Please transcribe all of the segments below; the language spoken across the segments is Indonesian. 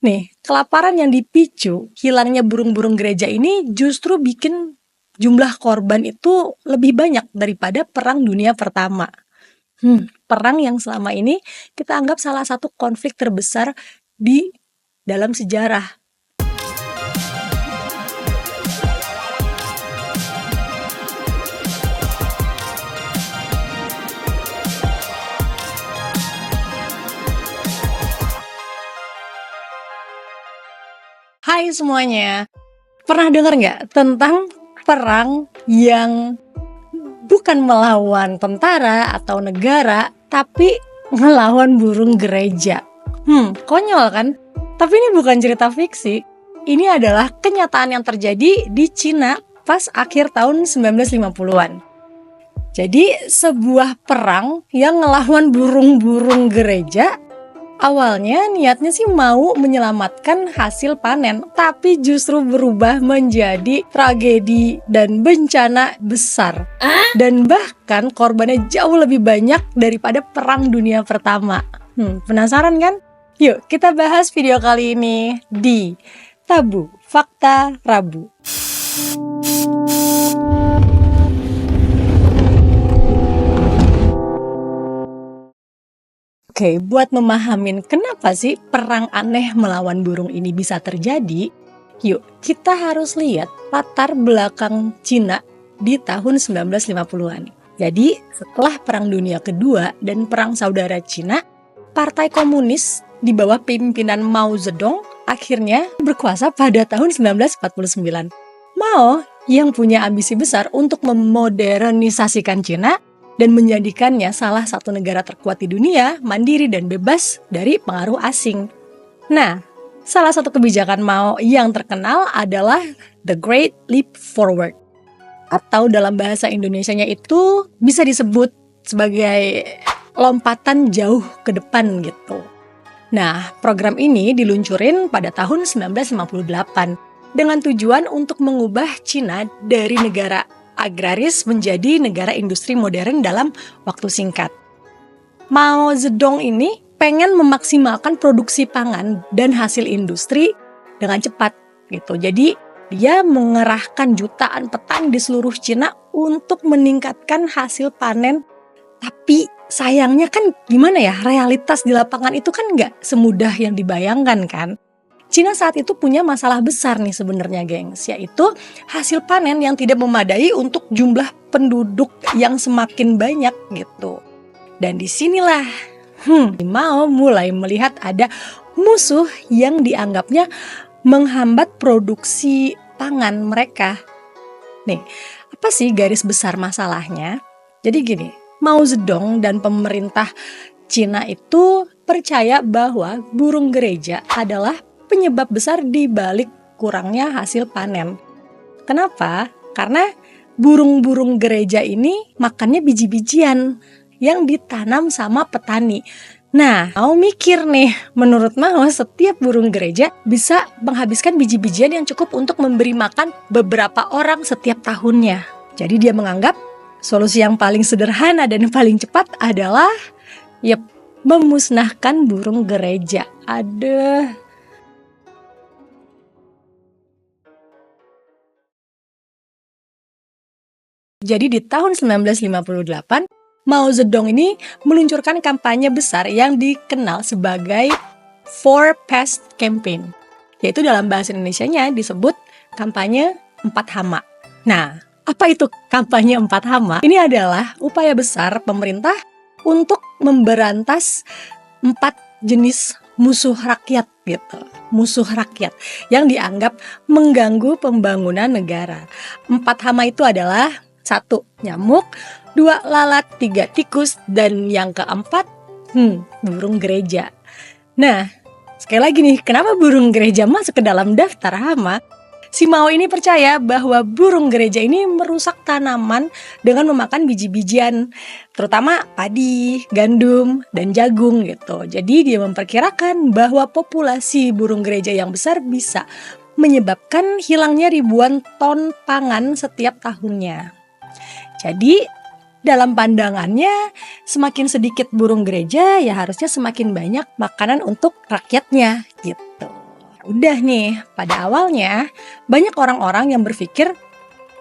Nih, kelaparan yang dipicu hilangnya burung-burung gereja ini justru bikin jumlah korban itu lebih banyak daripada Perang Dunia Pertama. Perang yang selama ini kita anggap salah satu konflik terbesar di dalam sejarah. Hai semuanya, pernah dengar nggak tentang perang yang bukan melawan tentara atau negara, tapi melawan burung gereja? Konyol kan? Tapi ini bukan cerita fiksi. Ini adalah kenyataan yang terjadi di Cina pas akhir tahun 1950-an. Jadi sebuah perang yang ngelawan burung-burung gereja. Awalnya niatnya sih mau menyelamatkan hasil panen, tapi justru berubah menjadi tragedi dan bencana besar. Dan bahkan korbannya jauh lebih banyak daripada Perang Dunia Pertama. Penasaran kan? Yuk kita bahas video kali ini di Tabu Fakta Rabu. Oke, buat memahamin kenapa sih perang aneh melawan burung ini bisa terjadi, yuk kita harus lihat latar belakang Cina di tahun 1950-an. Jadi setelah Perang Dunia Kedua dan Perang Saudara Cina, Partai Komunis di bawah pimpinan Mao Zedong akhirnya berkuasa pada tahun 1949. Mao yang punya ambisi besar untuk memodernisasikan Cina dan menjadikannya salah satu negara terkuat di dunia, mandiri dan bebas dari pengaruh asing. Nah, salah satu kebijakan Mao yang terkenal adalah The Great Leap Forward. Atau dalam bahasa Indonesianya itu bisa disebut sebagai lompatan jauh ke depan gitu. Nah, program ini diluncurin pada tahun 1958 dengan tujuan untuk mengubah Cina dari negara agraris menjadi negara industri modern dalam waktu singkat. Mao Zedong ini pengen memaksimalkan produksi pangan dan hasil industri dengan cepat gitu. Jadi dia mengerahkan jutaan petani di seluruh Cina untuk meningkatkan hasil panen. Tapi sayangnya kan gimana ya, realitas di lapangan itu kan nggak semudah yang dibayangkan kan. Cina saat itu punya masalah besar nih sebenarnya gengs, yaitu hasil panen yang tidak memadai untuk jumlah penduduk yang semakin banyak gitu. Dan disinilah Mao mulai melihat ada musuh yang dianggapnya menghambat produksi pangan mereka. Nih, apa sih garis besar masalahnya? Jadi gini, Mao Zedong dan pemerintah Cina itu percaya bahwa burung gereja adalah penyebab besar di balik kurangnya hasil panen. Kenapa? Karena burung-burung gereja ini makannya biji-bijian yang ditanam sama petani. Nah, mau mikir nih, menurut Mao setiap burung gereja bisa menghabiskan biji-bijian yang cukup untuk memberi makan beberapa orang setiap tahunnya. Jadi dia menganggap solusi yang paling sederhana dan paling cepat adalah memusnahkan burung gereja. Jadi di tahun 1958, Mao Zedong ini meluncurkan kampanye besar yang dikenal sebagai Four Pest Campaign. Yaitu dalam bahasa Indonesianya disebut kampanye 4 hama. Nah, apa itu kampanye 4 hama? Ini adalah upaya besar pemerintah untuk memberantas 4 jenis musuh rakyat gitu. Musuh rakyat yang dianggap mengganggu pembangunan negara. 4 hama itu adalah 1. Nyamuk, 2. Lalat, 3. Tikus, dan yang keempat, burung gereja. Nah, sekali lagi nih, kenapa burung gereja masuk ke dalam daftar hama? Si Mao ini percaya bahwa burung gereja ini merusak tanaman dengan memakan biji-bijian, terutama padi, gandum, dan jagung gitu. Jadi dia memperkirakan bahwa populasi burung gereja yang besar bisa menyebabkan hilangnya ribuan ton pangan setiap tahunnya. Jadi dalam pandangannya semakin sedikit burung gereja ya harusnya semakin banyak makanan untuk rakyatnya gitu. Udah nih, pada awalnya banyak orang-orang yang berpikir,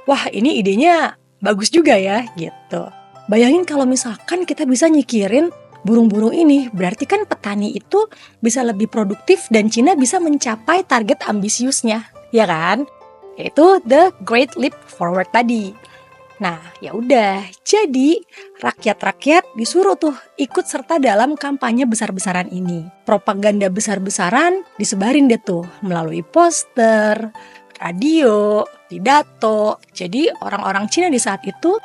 wah ini idenya bagus juga ya gitu. Bayangin kalau misalkan kita bisa nyikirin burung-burung ini, berarti kan petani itu bisa lebih produktif dan Cina bisa mencapai target ambisiusnya, ya kan? Yaitu the Great Leap Forward tadi. Nah, ya udah. Jadi, rakyat-rakyat disuruh tuh ikut serta dalam kampanye besar-besaran ini. Propaganda besar-besaran disebarin deh tuh melalui poster, radio, pidato. Jadi, orang-orang Cina di saat itu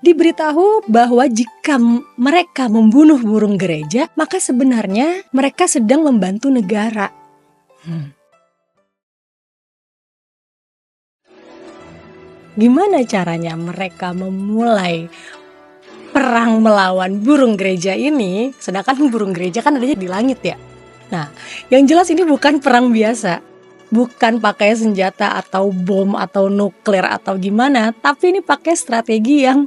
diberitahu bahwa jika mereka membunuh burung gereja, maka sebenarnya mereka sedang membantu negara. Gimana caranya mereka memulai perang melawan burung gereja ini? Sedangkan burung gereja kan adanya di langit ya. Nah, yang jelas ini bukan perang biasa. Bukan pakai senjata atau bom atau nuklir atau gimana. Tapi ini pakai strategi yang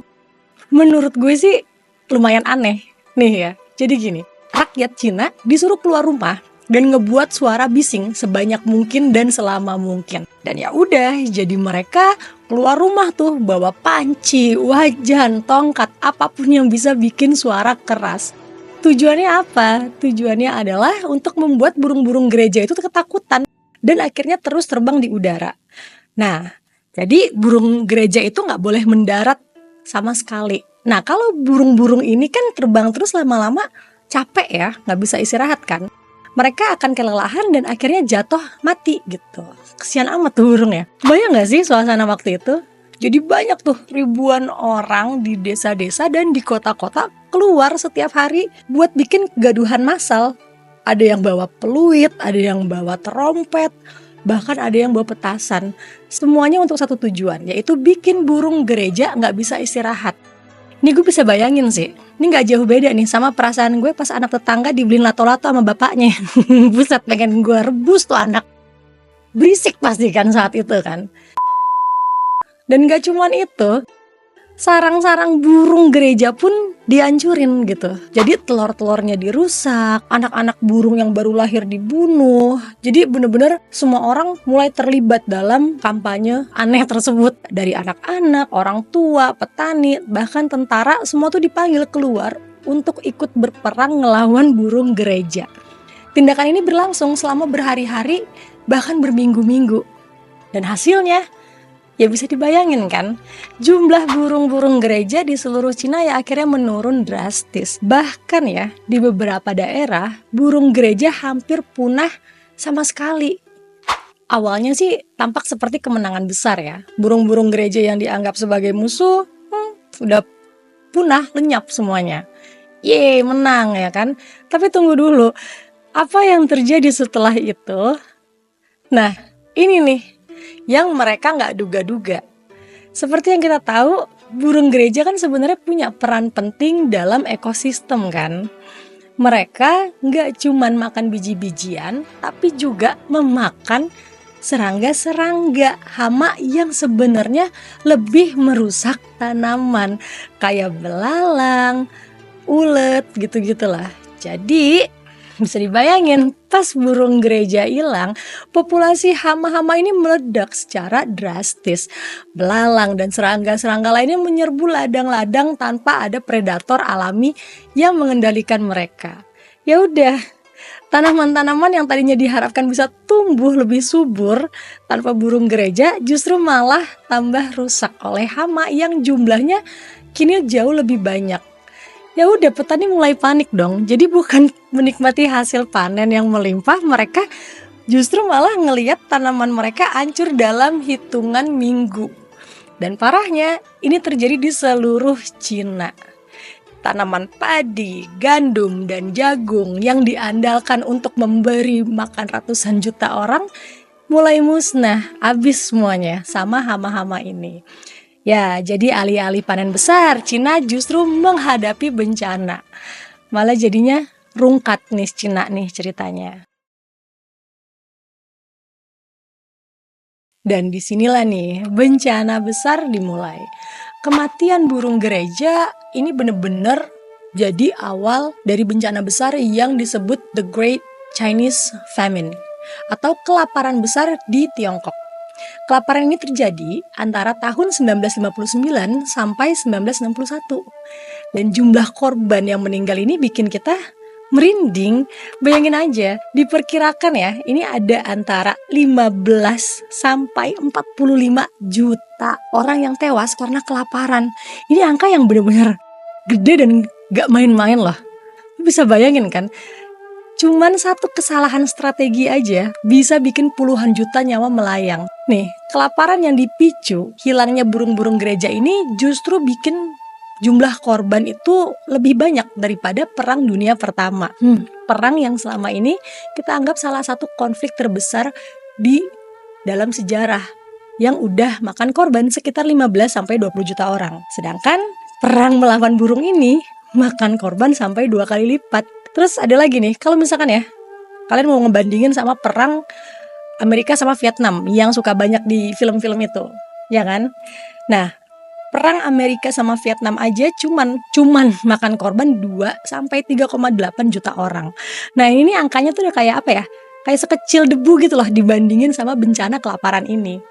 menurut gue sih lumayan aneh. Nih ya, jadi gini. Rakyat Cina disuruh keluar rumah dan ngebuat suara bising sebanyak mungkin dan selama mungkin. Dan ya udah, jadi mereka keluar rumah tuh bawa panci, wajan, tongkat, apapun yang bisa bikin suara keras. Tujuannya apa? Tujuannya adalah untuk membuat burung-burung gereja itu ketakutan dan akhirnya terus terbang di udara. Nah, jadi burung gereja itu nggak boleh mendarat sama sekali. Nah, kalau burung-burung ini kan terbang terus lama-lama capek ya, nggak bisa istirahat kan. Mereka akan kelelahan dan akhirnya jatuh mati gitu. Kesian amat tuh burung ya. Bayang gak sih suasana waktu itu? Jadi banyak tuh ribuan orang di desa-desa dan di kota-kota keluar setiap hari buat bikin kegaduhan massal. Ada yang bawa peluit, ada yang bawa trompet, bahkan ada yang bawa petasan. Semuanya untuk satu tujuan, yaitu bikin burung gereja gak bisa istirahat. Ini gue bisa bayangin sih, ini gak jauh beda nih sama perasaan gue pas anak tetangga dibeliin lato-lato sama bapaknya. Buset, pengen gue rebus tuh anak. Berisik pasti kan saat itu kan. Dan gak cuman itu, sarang-sarang burung gereja pun dihancurin gitu. Jadi telur-telurnya dirusak, anak-anak burung yang baru lahir dibunuh. Jadi bener-bener semua orang mulai terlibat dalam kampanye aneh tersebut. Dari anak-anak, orang tua, petani, bahkan tentara, semua tuh dipanggil keluar untuk ikut berperang ngelawan burung gereja. Tindakan ini berlangsung selama berhari-hari, bahkan berminggu-minggu. Dan hasilnya, ya bisa dibayangin kan, jumlah burung-burung gereja di seluruh Cina ya akhirnya menurun drastis. Bahkan ya, di beberapa daerah, burung gereja hampir punah sama sekali. Awalnya sih tampak seperti kemenangan besar ya. Burung-burung gereja yang dianggap sebagai musuh, udah punah, lenyap semuanya. Yeay, menang ya kan. Tapi tunggu dulu, apa yang terjadi setelah itu? Nah, ini nih yang mereka nggak duga-duga. Seperti yang kita tahu, burung gereja kan sebenarnya punya peran penting dalam ekosistem kan. Mereka nggak cuman makan biji-bijian, tapi juga memakan serangga-serangga, hama yang sebenarnya lebih merusak tanaman, kayak belalang, ulet, gitu-gitulah. Jadi bisa dibayangin, pas burung gereja hilang, populasi hama-hama ini meledak secara drastis. Belalang dan serangga-serangga lainnya menyerbu ladang-ladang tanpa ada predator alami yang mengendalikan mereka. Ya udah, tanaman-tanaman yang tadinya diharapkan bisa tumbuh lebih subur tanpa burung gereja justru malah tambah rusak oleh hama yang jumlahnya kini jauh lebih banyak. Ya udah, petani mulai panik dong. Jadi bukan menikmati hasil panen yang melimpah, mereka justru malah ngelihat tanaman mereka hancur dalam hitungan minggu. Dan parahnya, ini terjadi di seluruh Cina. Tanaman padi, gandum, dan jagung yang diandalkan untuk memberi makan ratusan juta orang mulai musnah, habis semuanya sama hama-hama ini. Ya, jadi alih-alih panen besar, Cina justru menghadapi bencana. Malah jadinya rungkat nih Cina nih ceritanya. Dan disinilah nih bencana besar dimulai. Kematian burung gereja ini bener-bener jadi awal dari bencana besar yang disebut The Great Chinese Famine. atau kelaparan besar di Tiongkok. Kelaparan ini terjadi antara tahun 1959 sampai 1961. Dan jumlah korban yang meninggal ini bikin kita merinding. Bayangin aja, diperkirakan ya, ini ada antara 15 sampai 45 juta orang yang tewas karena kelaparan. Ini angka yang benar-benar gede dan gak main-main loh. Bisa bayangin kan? Cuman satu kesalahan strategi aja bisa bikin puluhan juta nyawa melayang. Nih, kelaparan yang dipicu hilangnya burung-burung gereja ini justru bikin jumlah korban itu lebih banyak daripada Perang Dunia Pertama. Perang yang selama ini kita anggap salah satu konflik terbesar di dalam sejarah yang udah makan korban sekitar 15-20 juta orang. Sedangkan perang melawan burung ini makan korban sampai 2 kali lipat. Terus ada lagi nih, kalau misalkan ya, kalian mau ngebandingin sama perang Amerika sama Vietnam yang suka banyak di film-film itu, ya kan? Nah, perang Amerika sama Vietnam aja cuman makan korban 2-3,8 juta orang. Nah, ini angkanya tuh udah kayak apa ya? Kayak sekecil debu gitu loh dibandingin sama bencana kelaparan ini.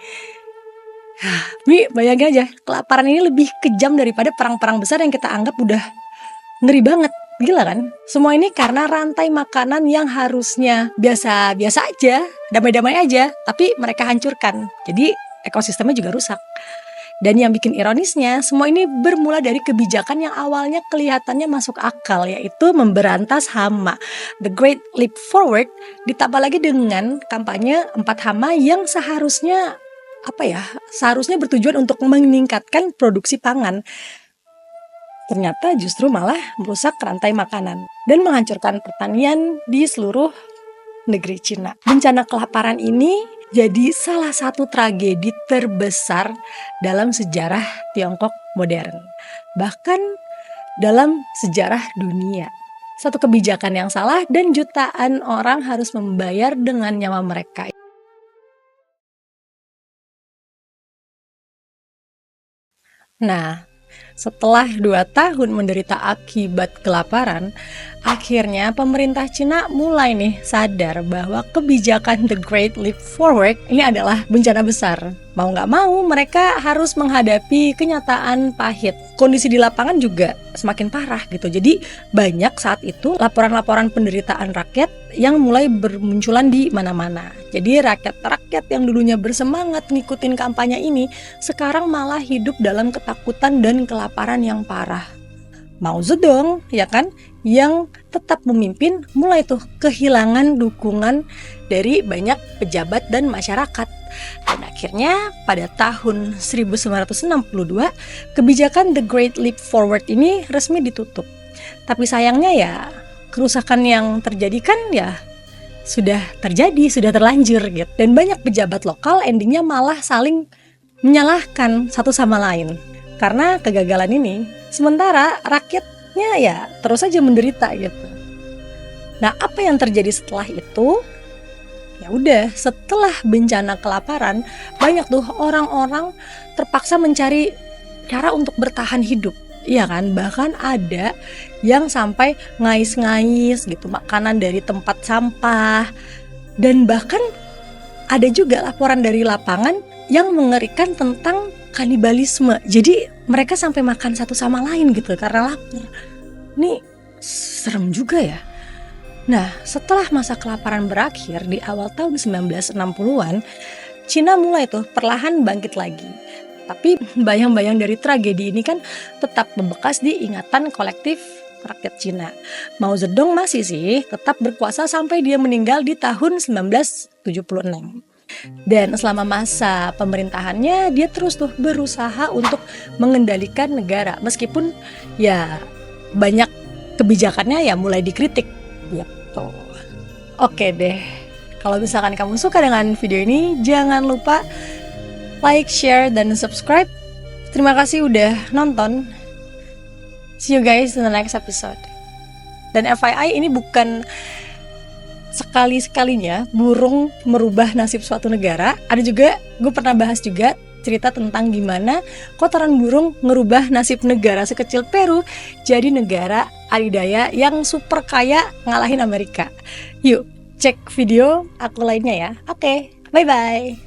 Nih, bayangin aja, kelaparan ini lebih kejam daripada perang-perang besar yang kita anggap udah ngeri banget. Gila kan? Semua ini karena rantai makanan yang harusnya biasa-biasa aja, damai-damai aja, tapi mereka hancurkan. Jadi ekosistemnya juga rusak. Dan yang bikin ironisnya, semua ini bermula dari kebijakan yang awalnya kelihatannya masuk akal, yaitu memberantas hama. The Great Leap Forward ditambah lagi dengan kampanye 4 hama yang seharusnya bertujuan untuk meningkatkan produksi pangan. Ternyata justru malah merusak rantai makanan dan menghancurkan pertanian di seluruh negeri Cina. Bencana kelaparan ini jadi salah satu tragedi terbesar dalam sejarah Tiongkok modern. Bahkan dalam sejarah dunia. Satu kebijakan yang salah dan jutaan orang harus membayar dengan nyawa mereka. Nah, setelah 2 tahun menderita akibat kelaparan, akhirnya pemerintah Cina mulai nih sadar bahwa kebijakan The Great Leap Forward ini adalah bencana besar. Mau nggak mau mereka harus menghadapi kenyataan pahit. Kondisi di lapangan juga semakin parah gitu. Jadi banyak saat itu laporan-laporan penderitaan rakyat yang mulai bermunculan di mana-mana. Jadi rakyat-rakyat yang dulunya bersemangat ngikutin kampanye ini sekarang malah hidup dalam ketakutan dan kelaparan yang parah. Mao Zedong, ya kan, yang tetap memimpin mulai tuh kehilangan dukungan dari banyak pejabat dan masyarakat. Dan akhirnya pada tahun 1962, kebijakan The Great Leap Forward ini resmi ditutup. Tapi sayangnya ya, kerusakan yang terjadi kan ya sudah terjadi, sudah terlanjur gitu. Dan banyak pejabat lokal endingnya malah saling menyalahkan satu sama lain karena kegagalan ini. Sementara rakyatnya ya terus saja menderita gitu. Nah, apa yang terjadi setelah itu? Ya udah, setelah bencana kelaparan, banyak tuh orang-orang terpaksa mencari cara untuk bertahan hidup. Iya kan, bahkan ada yang sampai ngais-ngais gitu makanan dari tempat sampah. Dan bahkan ada juga laporan dari lapangan yang mengerikan tentang kanibalisme. Jadi mereka sampai makan satu sama lain gitu karena lapar. Ini serem juga ya. Nah, setelah masa kelaparan berakhir di awal tahun 1960-an, Cina mulai tuh perlahan bangkit lagi. Tapi bayang-bayang dari tragedi ini kan tetap membekas di ingatan kolektif rakyat Cina. Mao Zedong masih sih tetap berkuasa sampai dia meninggal di tahun 1976. Dan selama masa pemerintahannya dia terus tuh berusaha untuk mengendalikan negara. Meskipun ya banyak kebijakannya ya mulai dikritik gitu. Oke deh, kalau misalkan kamu suka dengan video ini, jangan lupa like, share, dan subscribe. Terima kasih udah nonton. See you guys in the next episode. Dan FYI, ini bukan sekali-sekalinya burung merubah nasib suatu negara. Ada juga, gue pernah bahas juga cerita tentang gimana kotoran burung ngerubah nasib negara sekecil Peru jadi negara adidaya yang super kaya ngalahin Amerika. Yuk, cek video aku lainnya ya. Oke, bye-bye.